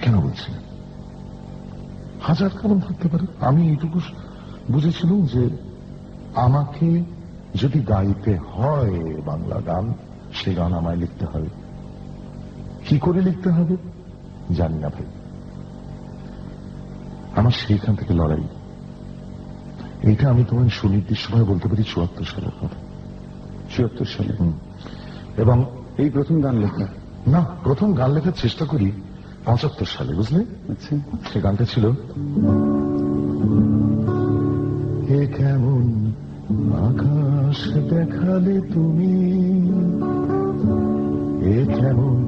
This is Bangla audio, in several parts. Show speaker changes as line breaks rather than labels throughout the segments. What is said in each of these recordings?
কেন বলছি না? হাজার কারণ থাকতে পারে। আমি এইটুকু বুঝেছিলাম যে আমাকে যদি গাইতে হয় বাংলা গান, সে গান আমায় লিখতে হবে। কি করে লিখতে হবে জানি না ভাই, আমার সেইখান থেকে লড়াই। এইটা আমি তোমার সুনির্দিষ্টভাবে বলতে পারি 74 সালের কথা।
74 সালে?
এবং
এই প্রথম গান লেখা?
না, প্রথম গান লেখার চেষ্টা করি 75 সালে, বুঝলে?
আচ্ছা,
সে গানটা ছিল এ কেমন আকাশ দেখালে তুমি, এ কেমন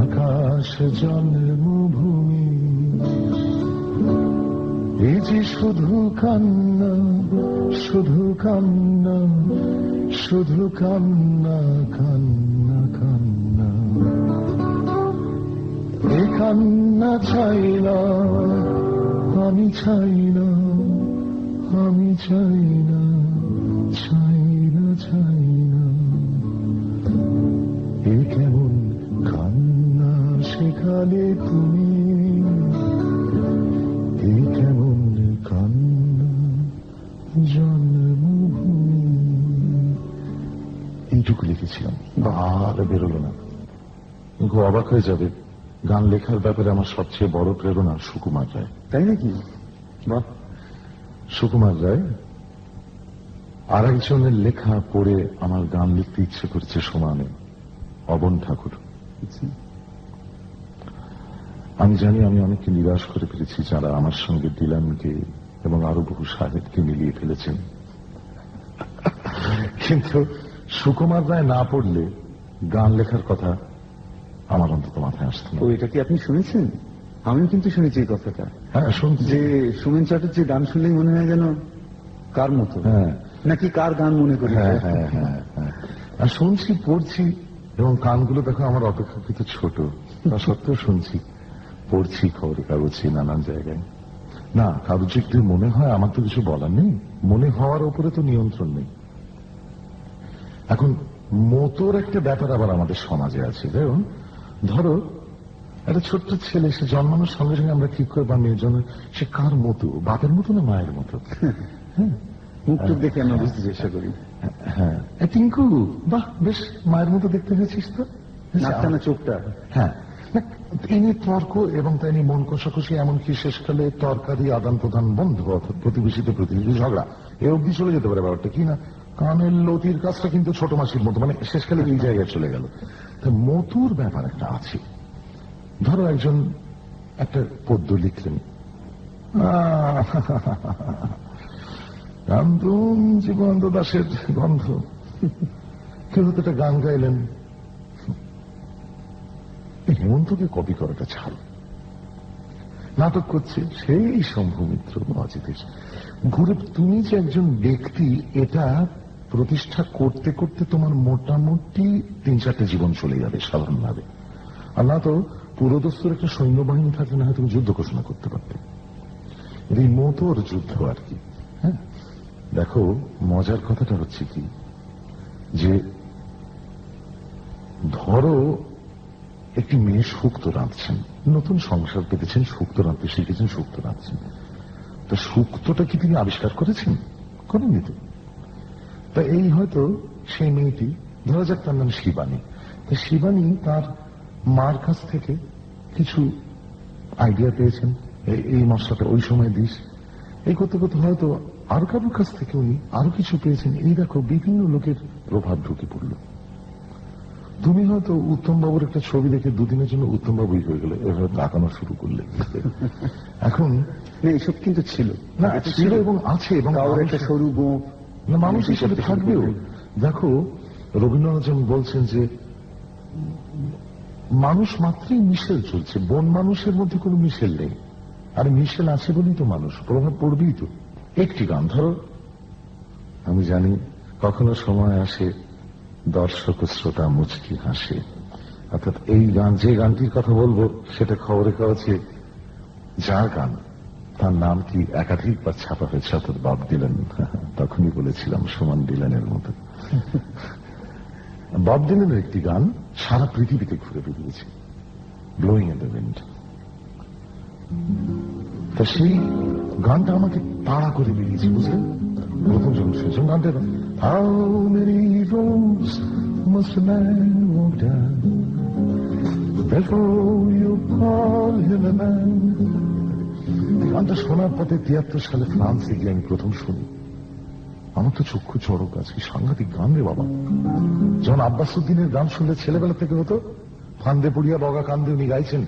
আকাশ জন্মভূমি, এই যে শুধু কান্না, শুধু কান্না, শুধু কান্না, কান্না কান্না, এ কান্না চাই না, আমি চাই না, আমি চাই না, চাই না, চাই না, এ কেমন কান্না শেখালে তুমি, এ কেমন কান্না জন্মভূমি। এইটুকু লিখেছিলাম, আর বেরোলো না। খুব অবাক হয়ে যাবে, গান লেখার ব্যাপারে আমার সবচেয়ে বড় প্রেরণা সুকুমার রায়।
তাই নাকি? বাহ।
সুকুমার রায় আর একজনের লেখা পড়ে আমার গান লিখতে ইচ্ছে করছে সমানে, অবন ঠাকুর। আমি জানি আমি অনেককে নিরাশ করে ফেলেছি যারা আমার সঙ্গে ডিলানকে এবং আরো বহু সাহেবকে মিলিয়ে ফেলেছেন, কিন্তু সুকুমার রায় না পড়লে গান লেখার কথা আমার অন্তত মাথায় আসতো না।
এটা কি আপনি শুনেছেন? আমিও কিন্তু শুনেছি এই কথাটা।
হ্যাঁ, শুনছি
যে সুমেন চ্যাটার্জি গান শুনলেই মনে হয় যেন কার মতো,
হ্যাঁ,
নাকি কার গান মনে করি।
হ্যাঁ হ্যাঁ হ্যাঁ হ্যাঁ, আর শুনছি, পড়ছি, এবং কানগুলো দেখো আমার অপেক্ষাকৃত ছোট, তা সত্ত্বেও শুনছি, পড়ছি খবরের কাগজে, নানান জায়গায়। না, কারো যদি মনে হয়, আমার তো কিছু বলার নেই, মনে হওয়ার উপরে তো নিয়ন্ত্রণ নেই। এখন মতোর একটা ব্যাপার আবার আমাদের সমাজে আছে। যেমন ধরো একটা ছোট্ট ছেলে, সে জন্মানোর সঙ্গে সঙ্গে আমরা ঠিক করে বা মেয়ের জন্য সে কার মতো, বাপের মতো না মায়ের মতো? হ্যাঁ,
মুখটুক দেখে আমরা বুঝতে চেষ্টা করি।
হ্যাঁ, টিঙ্কু, বাহ, বেশ মায়ের মতো দেখতে হয়েছিস তো,
নাকটা না চোখটা।
হ্যাঁ, তিনি তর্ক এবং তাই নিয়ে মন কষাকষি, এমনকি শেষকালে তরকারি আদান প্রদান বন্ধ, অর্থাৎ প্রতিবেশীতে প্রতিবেশী ঝগড়া, এ অব্দি চলে যেতে পারে ব্যাপারটা, কি না কানের লতির কাজটা কিন্তু ছোট মাসির মতো, মানে শেষকালে এই জায়গায় চলে গেল। মতুর ব্যাপার একটা আছে। ধরো একজন একটা পদ্য লিখলেন, কান্দন জীবন্ত দাসের গন্ধ, কেউ হয়তো একটা গান গাইলেন, হেমন্তকে কপি করাটা ছাড়, নাটক করছে সেই শম্ভু মিত্র অজিতের ঘুরে। তুমি যে একজন ব্যক্তি, এটা প্রতিষ্ঠা করতে করতে তোমার মোটামুটি 3-4টে জীবন চলে যাবে সাধারণভাবে। আর না তো পুরোদস্তুর একটা সৈন্যবাহিনী থাকলে না হয় তুমি যুদ্ধ ঘোষণা করতে পারতে। এই মতোর যুদ্ধ আর কি। হ্যাঁ, দেখো মজার কথাটা হচ্ছে কি, যে ধরো একটি মেয়ে শুক্তো রাঁধছেন, নতুন সংসার পেতেছেন, শুক্তো রাঁধতে শিখেছেন, শুক্তো রাঁধছেন। তা শুক্তোটা কি তিনি আবিষ্কার করেছেন? করেননি তো। তা এই হয়তো সেই মেয়েটি, ধরা যাক তার নাম শিবানী, তা শিবানী তার মার কাছ থেকে কিছু আইডিয়া পেয়েছেন, এই মশলাটা ওই সময় দিস, এই করতে করতে হয়তো আরো কারোর কাছ থেকে উনি আরো কিছু পেয়েছেন। এই দেখো বিভিন্ন লোকের প্রভাব ঢুকে পড়ল। তুমি হয়তো উত্তম বাবুর একটা ছবি দেখে দুদিনের জন্য উত্তম বাবুই হয়ে গেলে, এভাবে তাকানো শুরু করলে। এখন
এইসব কিন্তু ছিল
না, ছিল এবং আছে, এবং
একটা সরু গোপ
না, মানুষ হিসেবে থাকবেও। দেখো রবীন্দ্রনাথ যেমন বলছেন যে মানুষ মাত্রই মিশেল চলছে, বন মানুষের মধ্যে কোনো মিশেল নেই, আর মিশেল আছে বলেই তো মানুষ, প্রভাব পড়বেই তো। একটি গান ধরো, আমি জানি কখনো সময় আসে দর্শক শ্রোতা মুচকি হাসে, অর্থাৎ এই গান, যে গানটির কথা বলবো সেটা খবরের কাগজে যার গান, তার নাম কি একাধিকবার ছাপা হয়েছে, অর্থাৎ বব ডিলান। তখনই বলেছিলাম সুমন ডিলানের মতো। বব ডিলানের একটি গান সারা পৃথিবীতে ঘুরে বেরিয়েছে, ব্লোয়িং ইন দ্য উইন্ড। তা সেই গানটা আমাকে তাড়া করে বেরিয়েছে, বুঝলেন? প্রথম যখন শুনছেন গানটা, How many roads must a man walk down before you call him a man? গানটা শোনার পথে 73 সালে ফ্রান্সে গিয়ে আমি প্রথম শুনি। আমার তো চক্ষু চড়ক আছে, কি সাংঘাতিক গান রে বাবা। যখন আব্বাসুদ্দিনের গান শুনলে ছেলেবেলা থেকে হতো, ফান্দে পড়িয়া বগা কান্দে উনি গাইছেন,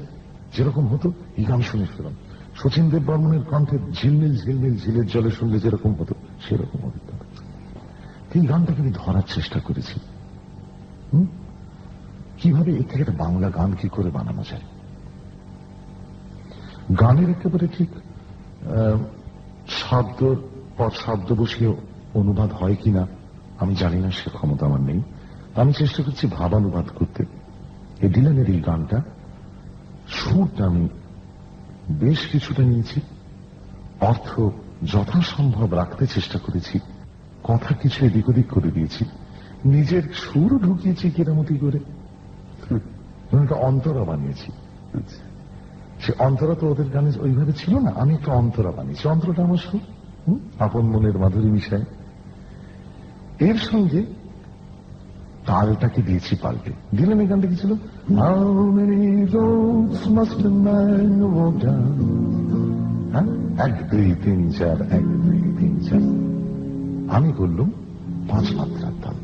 যেরকম হতো এই গান শুনে ফেলাম। শচীন দেব বর্মনের কণ্ঠে ঝিলমিল ঝিলমিল ঝিলের জলে শুনলে যেরকম হতো সেরকম অভিজ্ঞতা। এই গানটাকে আমি ধরার চেষ্টা করেছি, কিভাবে এর থেকে একটা বাংলা গান কি করে বানানো যায়। গানের একেবারে ঠিক শব্দ পর শব্দ বসিয়ে অনুবাদ হয় কিনা আমি জানি না, সে ক্ষমতা আমার নেই। আমি চেষ্টা করছি ভাবানুবাদ করতে। এই ডিলানের এই গানটা সুরটা আমি বেশ কিছুটা নিয়েছি, অর্থ যথাসম্ভব রাখতে চেষ্টা করেছি, কথা কিছু এদিক ওদিক করে দিয়েছি, নিজের সুরও ঢুকিয়েছি কেরামতি করে, একটা অন্তরা বানিয়েছি। সে অন্তরা তো ওদের গানে ওইভাবে ছিল না, আমি একটা অন্তরা বানিয়েছি। অন্তরটা আমার সুর, আপন মনের মাধুরী মিশায়। এর সঙ্গে তালটাকে দিয়েছি পাল্টে। দিলাম এই গানটা কি ছিল, How many roads must a man walk down? হ্যাঁ, 1 2 3 4 1 2 3 4। আমি করলাম 5 মাত্রার তাল,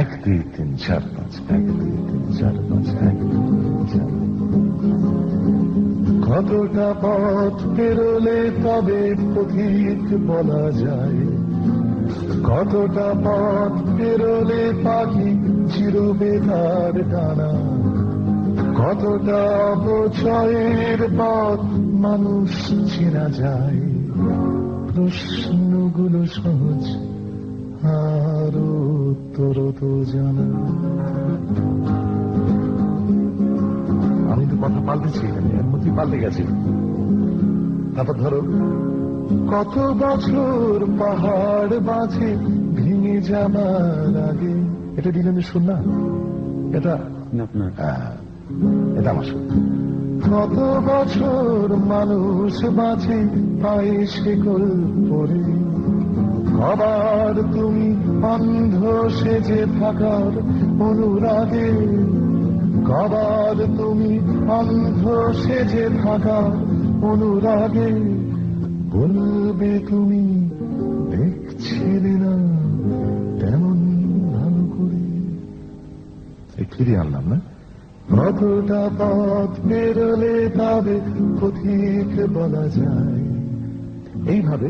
1 2 3 4 5 1 2 3 4 5 1 2 3 4। কতটা পথ পেরোলে তবে পথিক বলা যায়, কতটা পথ পেরোলে পাখি চিরবে তার ডানা, কতটা অপচয়ের পথ মানুষ চেনা যায়। প্রশ্নগুলো সহজ আর উত্তর তো জানা। আমি তো কথা পাল্টেছি এখানে, এর মধ্যে পাল্টে গেছি। তারপর ধরো, কত বছর পাহাড় বাঁধে ভেঙে যাবার আগে। এটা ডিলানের শুন না, এটা এটা আমার শুন। কত বছর মানুষ বাঁচে পায়ে শেকল পরে, আবার তুমি অন্ধ সেজে থাকার অনুরাগে, কবার তুমি অন্ধ সেজে থাকার অনুরাগে, বলবে তুমি দেখছিলে না তেমন ভালো করে। ফিরে আনলাম না, কতটা পথ বেরোলে তবে পথিক বলা যায়। এইভাবে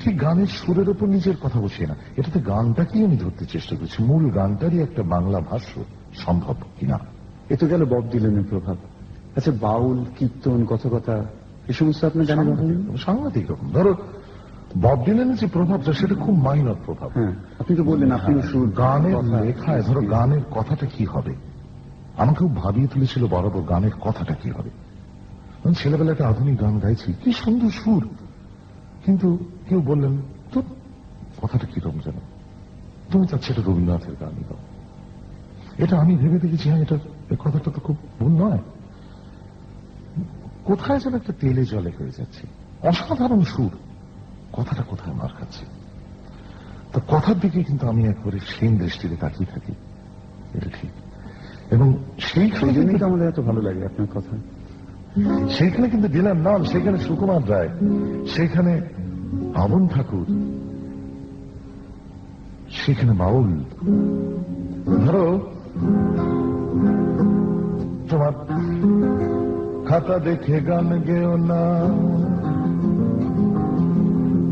ঠিক গানের সুরের উপর নিজের কথা বসিয়ে না, এটাতে গানটাকেই আমি ধরতে চেষ্টা করছি, মূল গানটারই একটা বাংলা ভাষ্য সম্ভব কিনা।
এ তো গেল বব ডিলানের প্রভাব। আচ্ছা, বাউল, কীর্তন, কথকতা এই সমস্ত আপনার জানা
সাংঘাতিক রকম। ধরো বব ডিলানের যে প্রভাবটা সেটা খুব মাইনর প্রভাব।
হ্যাঁ, আপনি তো বললেন আপনি
গানের লেখায় ধরো গানের কথাটা কি হবে, আমাকে খুব ভাবিয়ে তুলেছিল বরাবর গানের কথাটা কি হবে। ছেলেবেলা একটা আধুনিক গান গাইছি, কি সুন্দর সুর, কিন্তু কেউ বললেন তো কথাটা কিরকম যেন, তুমি চাচ্ছি এটা রবীন্দ্রনাথের গানই গাও। এটা আমি ভেবে দেখেছি, হ্যাঁ এটা কথাটা তো খুব ভুল নয়। কোথায় যেন একটা তেলে জলে হয়ে যাচ্ছে, অসাধারণ সুর, কথাটা কোথায় মার খাচ্ছে। তো কথার দিকে কিন্তু আমি একবারে সেই দৃষ্টিতে তাকিয়ে থাকি, এটা ঠিক। এবং সেইখানে
কিন্তু আমাদের এত ভালো লাগে আপনার কথা।
সেইখানে কিন্তু দিলাম নাম, সেখানে সুকুমার রায়, সেখানে পাবন ঠাকুর, সেখানে বাউল। ধরো তোমার খাতা দেখে গান গেও না,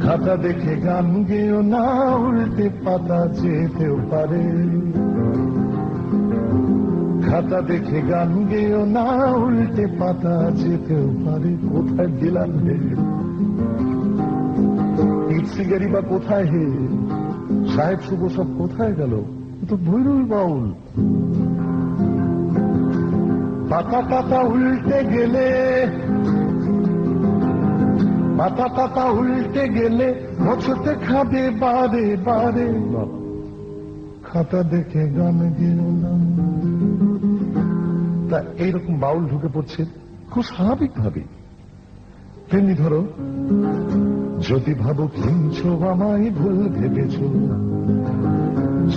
খাতা দেখে গান গেও না, উল্টে পাতা যেতেও পারে। খাতা দেখে গান গেও না, উল্টে পাতা যেতেও পারে। কোথায় দিলাম হে ইটসিগারি বা কোথায় হে সাহেব শুভ সব কোথায় গেল, তো ভৈরবী বাউল। পাতা পাতা উল্টে গেলে, পাতা পাতা উল্টে গেলে মোছতে খাবে বারে বারে। খাতা দেখে গান গেও না। তা এইরকম বাউল ঢুকে পড়ছে খুব স্বাভাবিক ভাবে। তেমনি ধরো, যদি ভাবো কিনছো আমায় ভুল ভেবেছ,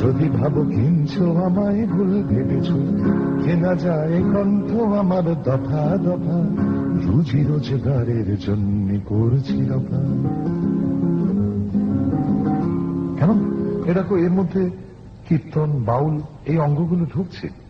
যদি ভাবো কিনছো আমায় ভুল ভেবেছ, কেনা যায় কণ্ঠ আমার দফা দফা, রুজি রোজগারের জন্য করছি দফা। কেন? এটা এর মধ্যে কীর্তন বাউল এই অঙ্গগুলো ঢুকছে।